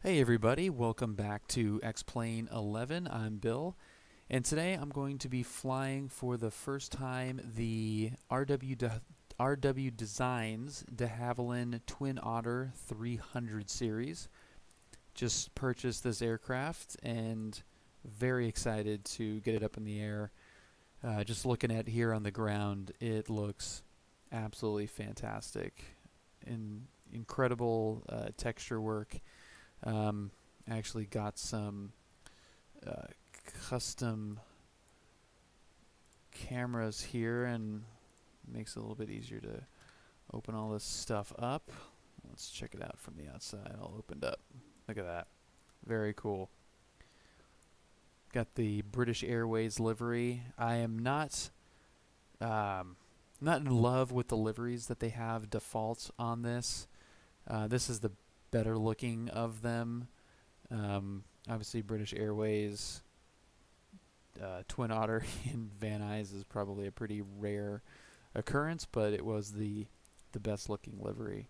Hey everybody, welcome back to X-Plane 11. I'm Bill, and today I'm going to be flying for the first time the RWDesigns de Havilland Twin Otter 300 series. Just purchased this aircraft and very excited to get it up in the air. Just looking at it here on the ground, it looks absolutely fantastic. Incredible texture work. I actually got some custom cameras here, and it makes it a little bit easier to open all this stuff up. Let's check it out from the outside. All opened up. Look at that. Very cool. Got the British Airways livery. I am not in love with the liveries that they have default on this. This is the better looking of them. Obviously British Airways Twin Otter in Van Nuys is probably a pretty rare occurrence, but it was the best looking livery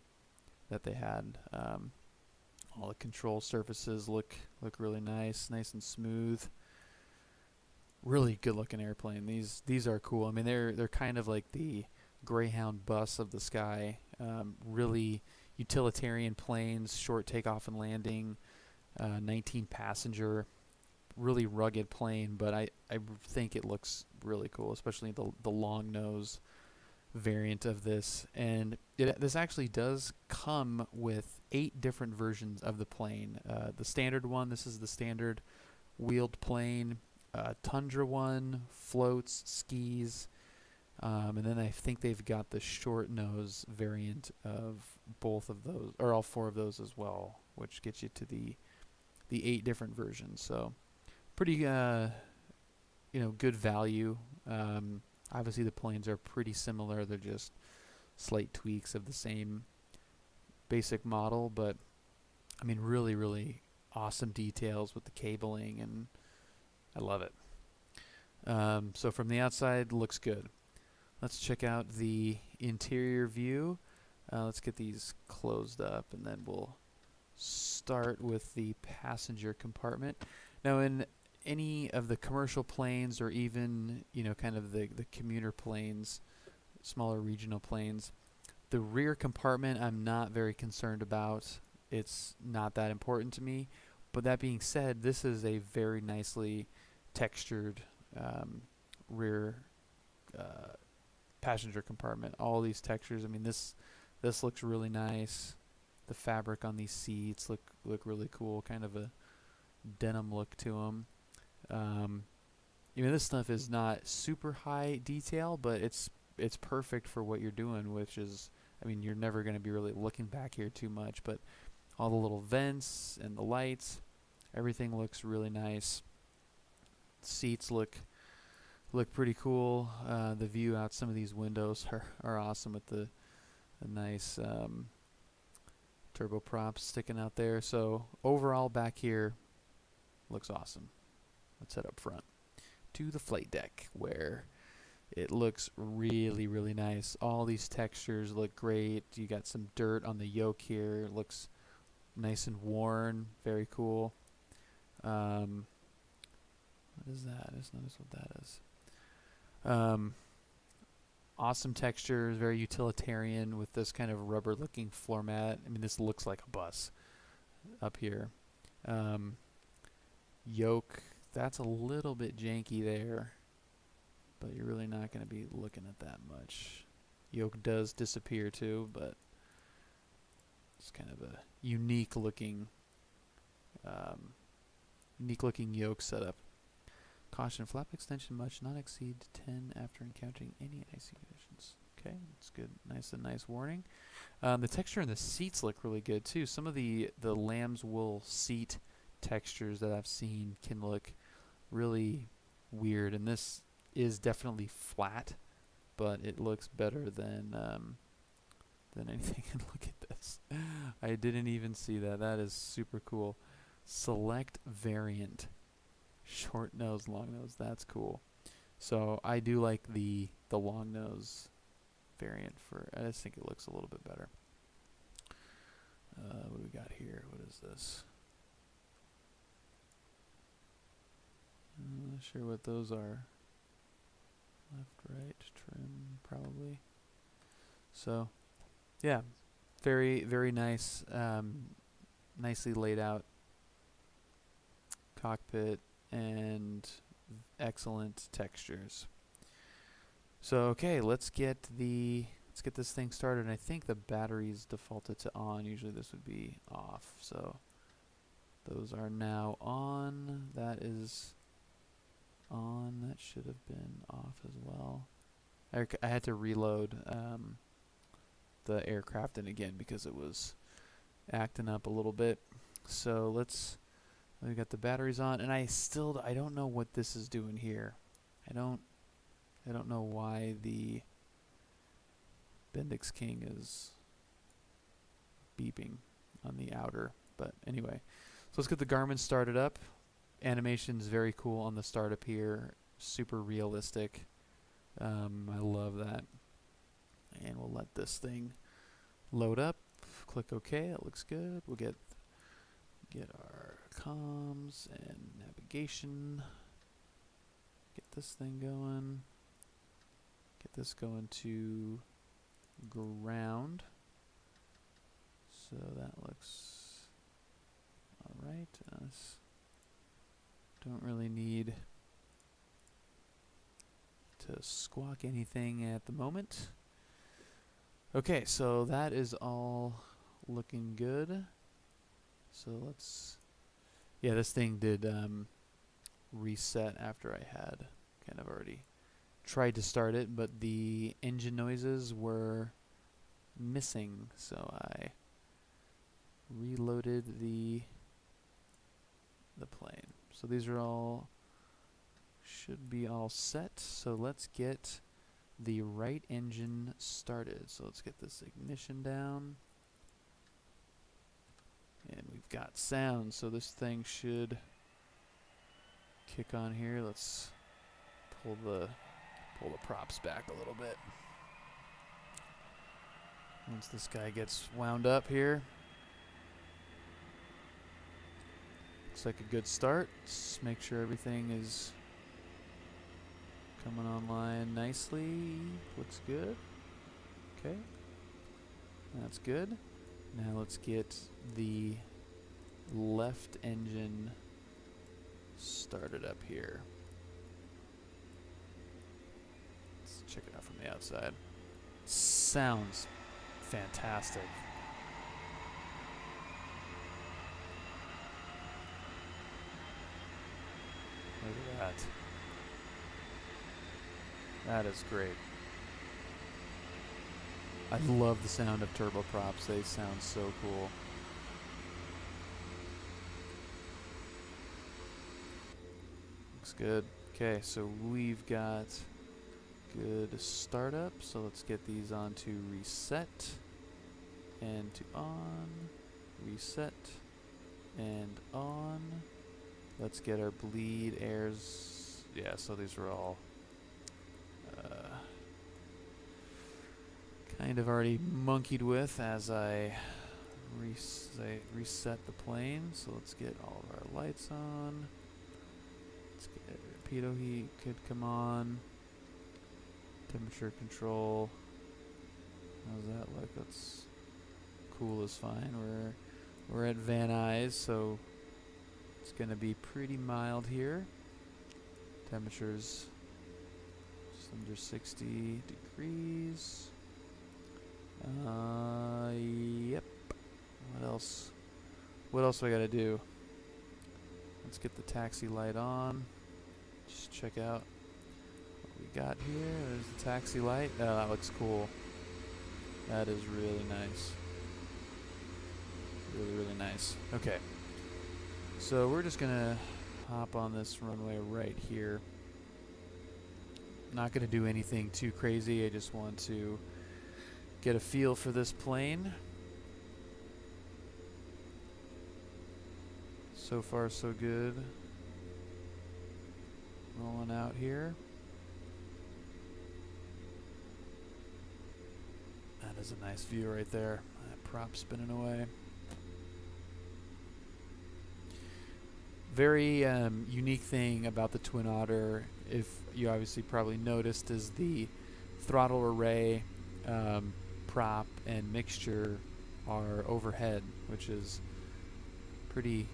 that they had. All the control surfaces look really nice and smooth. Really good looking airplane. These are cool. I mean, they're kind of like the Greyhound bus of the sky. Really utilitarian planes, short takeoff and landing, 19 passenger, really rugged plane, but I think it looks really cool, especially the long nose variant of this. And this actually does come with 8 different versions of the plane. The standard one, this is the standard wheeled plane. Tundra one, floats, skis, and then I think they've got the short nose variant of both of those, or all 4 of those as well, which gets you to the 8 different versions. So pretty good value. Obviously the planes are pretty similar. They're just slight tweaks of the same basic model, but I mean really awesome details with the cabling, and I love it. So from the outside, looks good. Let's check out the interior view. Let's get these closed up, and then we'll start with the passenger compartment. Now, in any of the commercial planes, or even kind of the commuter planes, smaller regional planes, the rear compartment I'm not very concerned about. It's not that important to me. But that being said, this is a very nicely textured rear passenger compartment. All these textures. I mean, this looks really nice. The fabric on these seats look really cool. Kind of a denim look to them. This stuff is not super high detail, but it's perfect for what you're doing, which is, I mean, you're never going to be really looking back here too much. But all the little vents and the lights, everything looks really nice. Seats look pretty cool. The view out some of these windows are awesome with the nice turboprops sticking out there. So overall back here looks awesome. Let's head up front to the flight deck, where it looks really nice. All these textures look great. You got some dirt on the yoke here. It looks nice and worn. Very cool. What is that? I just noticed what that is. Awesome textures, very utilitarian with this kind of rubber looking floor mat. I mean, this looks like a bus up here. Yoke, that's a little bit janky there, but you're really not going to be looking at that much. Yoke does disappear too, but it's kind of a unique looking yoke setup. Caution, flap extension must not exceed 10 after encountering any icy conditions. Okay, that's good. Nice warning. The texture in the seats look really good too. Some of the lamb's wool seat textures that I've seen can look really weird, and this is definitely flat, but it looks better than anything. And look at this. I didn't even see that. That is super cool. Select variant. Short nose, long nose. That's cool. So I do like the long nose variant. I just think it looks a little bit better. What do we got here? What is this? I'm not sure what those are. Left, right, trim, probably. So, yeah, very, very nice, nicely laid out cockpit and excellent textures. So, okay, let's get this thing started. And I think the battery's defaulted to on. Usually this would be off. So those are now on. That is on. That should have been off as well. I had to reload the aircraft in again because it was acting up a little bit. So we got the batteries on, and I don't know what this is doing here. I don't know why the Bendix King is beeping on the outer, but anyway. So let's get the Garmin started up. Animation's very cool on the startup here. Super realistic. I love that. And we'll let this thing load up. Click OK. It looks good. We'll get our comms and navigation. Get this thing going. Get this going to ground. So that looks alright. Don't really need to squawk anything at the moment. Okay, so that is all looking good. So this thing did reset after I had kind of already tried to start it, but the engine noises were missing, so I reloaded the plane. So these are all should be all set. So let's get the right engine started. So let's get this ignition down. And we've got sound, so this thing should kick on here. Let's pull the props back a little bit. Once this guy gets wound up here. Looks like a good start. Let's make sure everything is coming online nicely. Looks good. Okay. That's good. Now let's get the left engine started up here. Let's check it out from the outside. Sounds fantastic. Look at that. That is great. I love the sound of turboprops. They sound so cool. Looks good. Okay, so we've got good startup. So let's get these on to reset and to on, reset and on. Let's get our bleed airs. Yeah, so these are all kind of already monkeyed with as I reset the plane. So let's get all of our lights on. Let's get pitot heat could come on. Temperature control. How's that look? That's cool as fine. We're at Van Nuys, so it's gonna be pretty mild here. Temperatures just under 60 degrees. Yep. What else? What else do I gotta do? Let's get the taxi light on. Just check out what we got here. There's the taxi light. Oh, that looks cool. That is really nice. Really, really nice. Okay. So we're just gonna hop on this runway right here. Not gonna do anything too crazy. I just want to get a feel for this plane. So far, so good. Rolling out here. That is a nice view right there. That prop spinning away. Very unique thing about the Twin Otter, if you obviously probably noticed, is the throttle array, prop, and mixture are overhead, which is pretty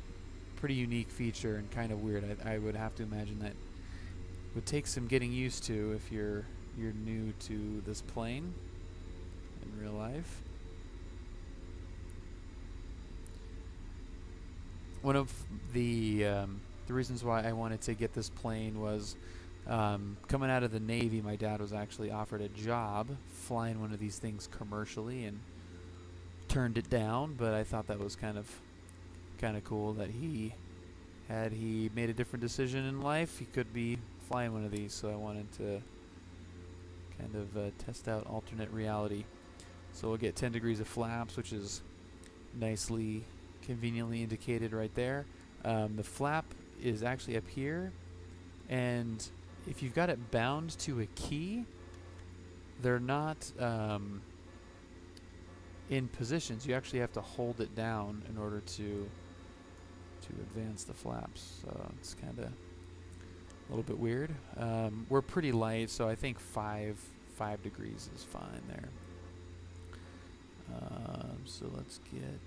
unique feature and kind of weird. I would have to imagine that would take some getting used to if you're new to this plane in real life. One of the reasons why I wanted to get this plane was coming out of the Navy. My dad was actually offered a job flying one of these things commercially and turned it down, but I thought that was kind of cool that he made a different decision in life, he could be flying one of these, so I wanted to kind of test out alternate reality. So we'll get 10 degrees of flaps, which is nicely conveniently indicated right there. The flap is actually up here, and if you've got it bound to a key, they're not in positions. You actually have to hold it down in order to advance the flaps. So it's kind of a little bit weird. We're pretty light, so I think 5 degrees is fine there. So let's get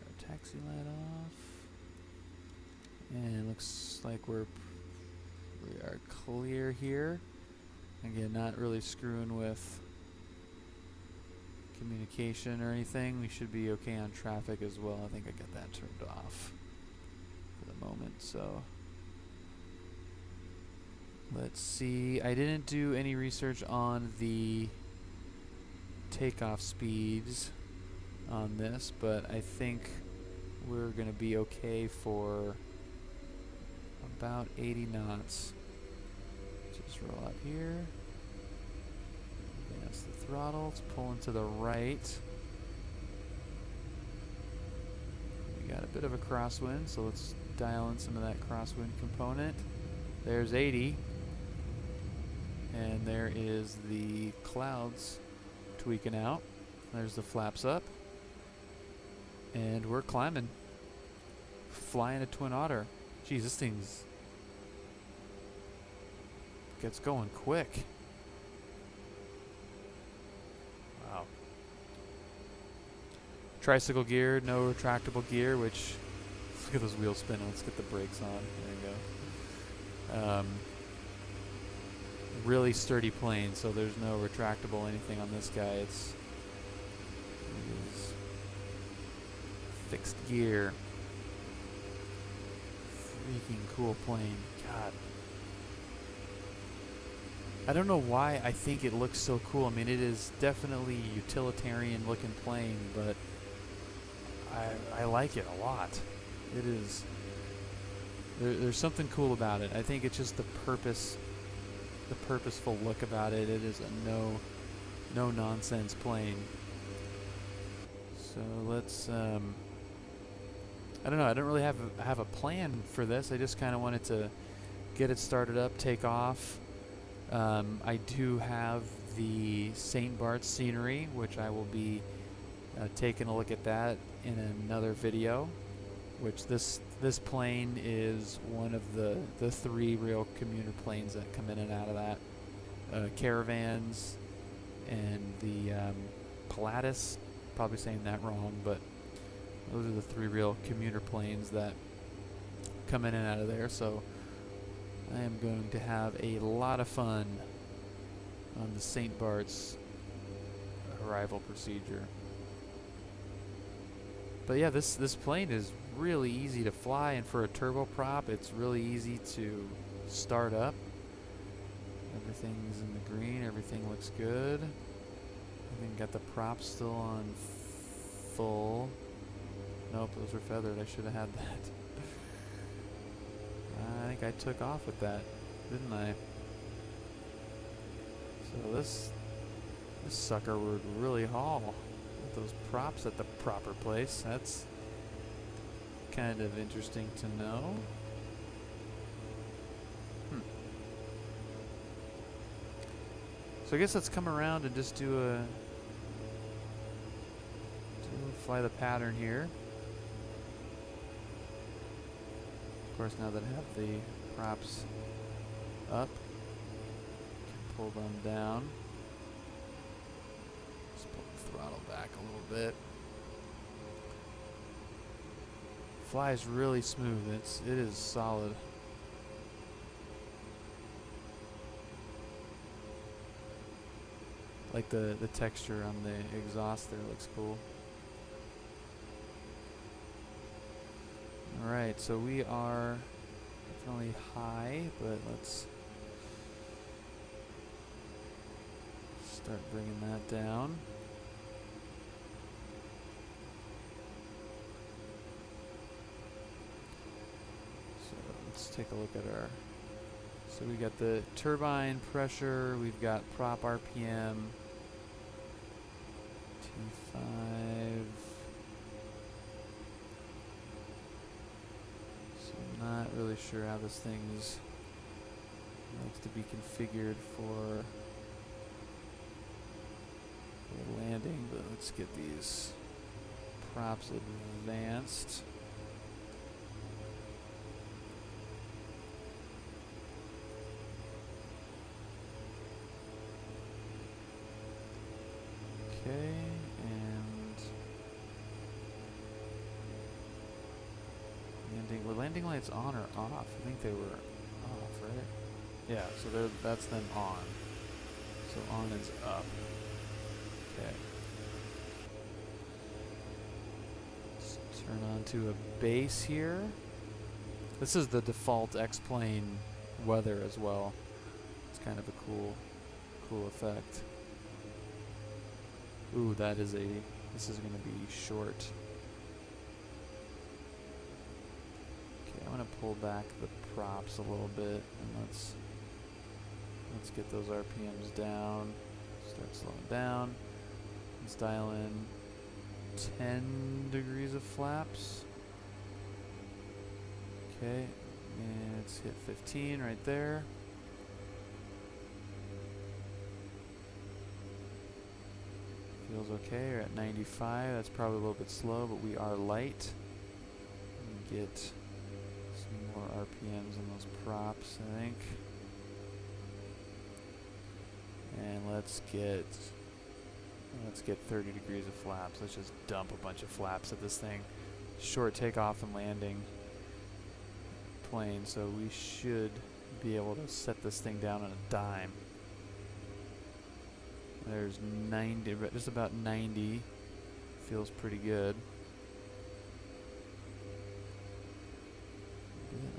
our taxi light off, and it looks like we are clear here. Again, not really screwing with communication or anything. We should be okay on traffic as well. I think I got that turned off for the moment. So let's see. I didn't do any research on the takeoff speeds on this, but I think we're going to be okay for about 80 knots. Just roll up here. Advance the throttle. It's pulling to the right. We got a bit of a crosswind, so let's dial in some of that crosswind component. There's 80. And there is the clouds tweaking out. There's the flaps up. And we're climbing. Flying a Twin Otter. Geez, this thing's gets going quick. Wow. Tricycle gear, no retractable gear, which, look at those wheels spinning. Let's get the brakes on. There you go. Really sturdy plane, so there's no retractable anything on this guy. It is fixed gear. Freaking cool plane. God. I don't know why I think it looks so cool. I mean, it is definitely a utilitarian looking plane, but I like it a lot. It is. There's something cool about it. I think it's just the purposeful look about it. It is a no nonsense plane. So let's I don't know. I don't really have a plan for this. I just kind of wanted to get it started up, take off. I do have the St. Bart's scenery, which I will be taking a look at that in another video. Which this plane is one of the 3 real commuter planes that come in and out of that. Caravans and the Pilatus, probably saying that wrong, but those are the 3 real commuter planes that come in and out of there. So I am going to have a lot of fun on the St. Bart's arrival procedure. But yeah, this plane is really easy to fly, and for a turboprop, it's really easy to start up. Everything's in the green. Everything looks good. I think got the props still on full. Nope, those are feathered. I should have had that. I think I took off with that, didn't I? So this sucker would really haul with those props at the proper place. That's kind of interesting to know. So I guess let's come around and just fly the pattern here. course, now that I have the props up, can pull them down. Just pull the throttle back a little bit. Flies really smooth. It is solid. Like the texture on the exhaust there looks cool. Alright, so we are definitely high, but let's start bringing that down. So let's take a look at our, so we got the turbine pressure, we've got prop RPM, T5. Not really sure how this thing likes to be configured for landing, but let's get these props advanced. Okay, and were landing lights on or off? I think they were off, right? Yeah, so that's then on. So on is up. Okay. Let's turn on to a base here. This is the default X-plane weather as well. It's kind of a cool effect. Ooh, this is going to be short. I'm gonna pull back the props a little bit, and let's get those RPMs down. Start slowing down. Let's dial in 10 degrees of flaps. Okay, and let's hit 15 right there. Feels okay. We're at 95. That's probably a little bit slow, but we are light. Get more RPMs on those props, I think. And let's get 30 degrees of flaps. Let's just dump a bunch of flaps at this thing. Short takeoff and landing plane, so we should be able to set this thing down on a dime. There's 90, just about 90. Feels pretty good.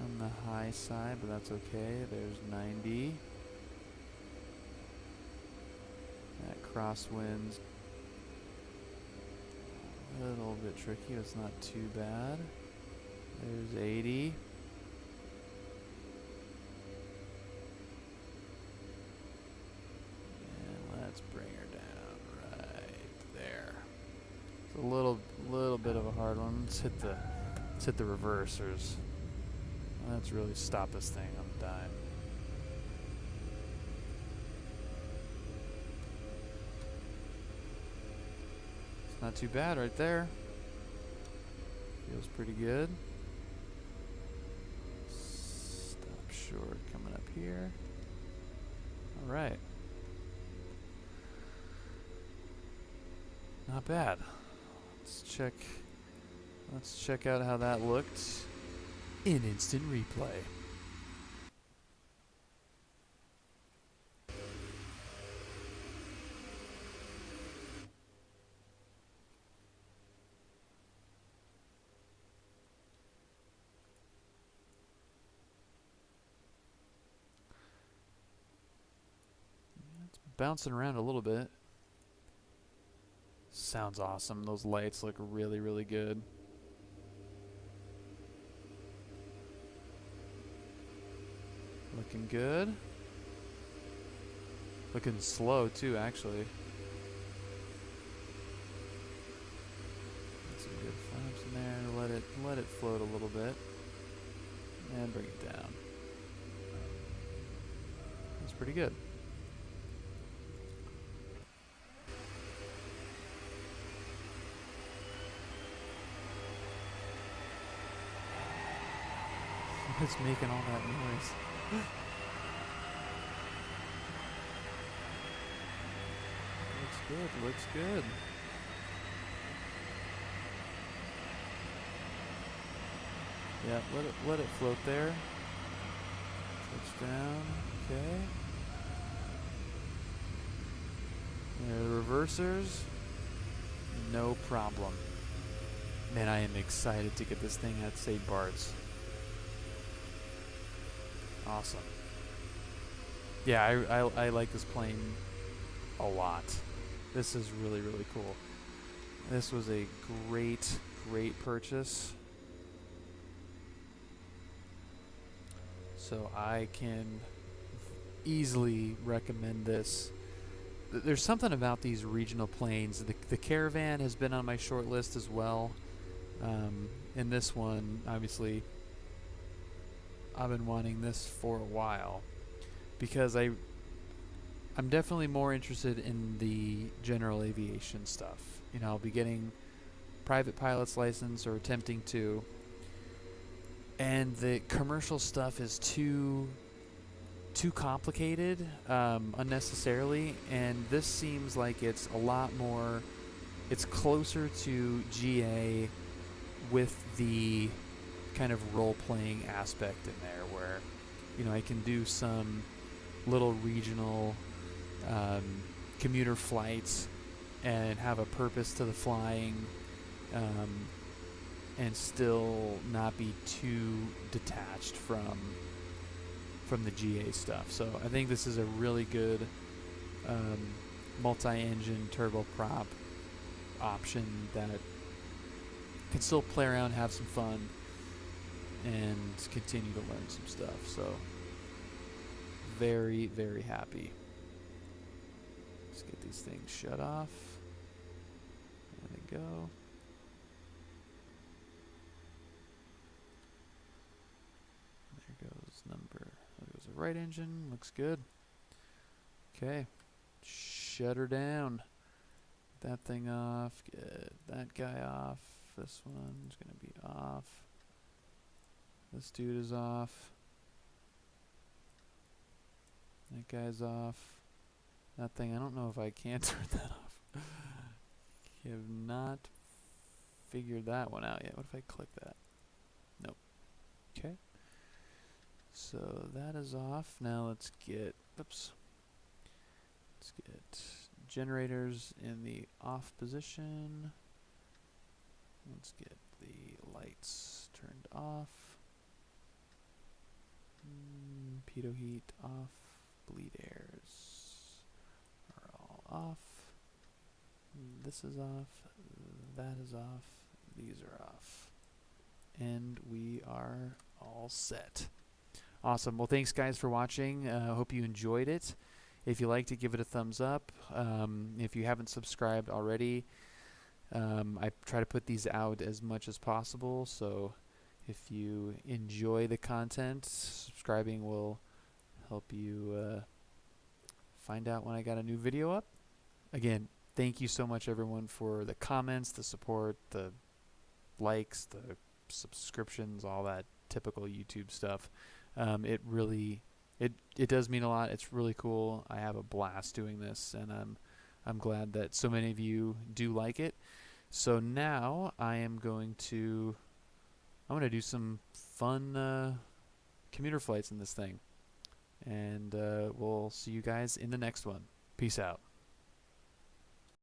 On the high side, but that's okay. There's 90. That crosswind's a little bit tricky. It's not too bad. There's 80. And let's bring her down right there. It's a little bit of a hard one. Let's hit the reversers. Let's really stop this thing on the dime. It's not too bad right there. Feels pretty good. Stop short coming up here. All right. Not bad. Let's check out how that looked in instant replay. It's bouncing around a little bit. Sounds awesome. Those lights look really, really good. Looking good. Looking slow too, actually. Got some good flaps in there. Let it float a little bit, and bring it down. That's pretty good. It's making all that noise. Looks good, looks good. Yeah, let it float there. Touchdown, okay. There are the reversers. No problem. Man, I am excited to get this thing at St. Bart's. Awesome. Yeah, I like this plane a lot. This is really, really cool. This was a great, great purchase. So I can easily recommend this. There's something about these regional planes. The Caravan has been on my short list as well. And this one, obviously, I've been wanting this for a while because I'm definitely more interested in the general aviation stuff. You know, I'll be getting private pilot's license or attempting to, and the commercial stuff is too complicated unnecessarily, and this seems like it's a lot more, it's closer to GA with the kind of role-playing aspect in there where, you know, I can do some little regional commuter flights and have a purpose to the flying, and still not be too detached from the GA stuff. So I think this is a really good multi-engine turboprop option that can still play around, have some fun, and continue to learn some stuff. So very, very happy. Let's get these things shut off. There they go. There goes the right engine. Looks good. Okay. Shut her down. Get that thing off. Get that guy off. This one's going to be off. This dude is off. That guy's off. That thing, I don't know if I can turn that off. I have not figured that one out yet. What if I click that? Nope. Okay. So that is off. Now let's get, let's get generators in the off position. Let's get the lights turned off. Pitot heat off. Bleed airs are all off. This is off. That is off. These are off. And we are all set. Awesome. Well, thanks guys for watching. Hope you enjoyed it. If you liked it, give it a thumbs up. If you haven't subscribed already, I try to put these out as much as possible. So if you enjoy the content, subscribing will help you find out when I got a new video up. Again, thank you so much everyone for the comments, the support, the likes, the subscriptions, all that typical YouTube stuff. It really, it does mean a lot. It's really cool. I have a blast doing this, and I'm glad that so many of you do like it. So now I'm going to do some fun commuter flights in this thing. And we'll see you guys in the next one. Peace out.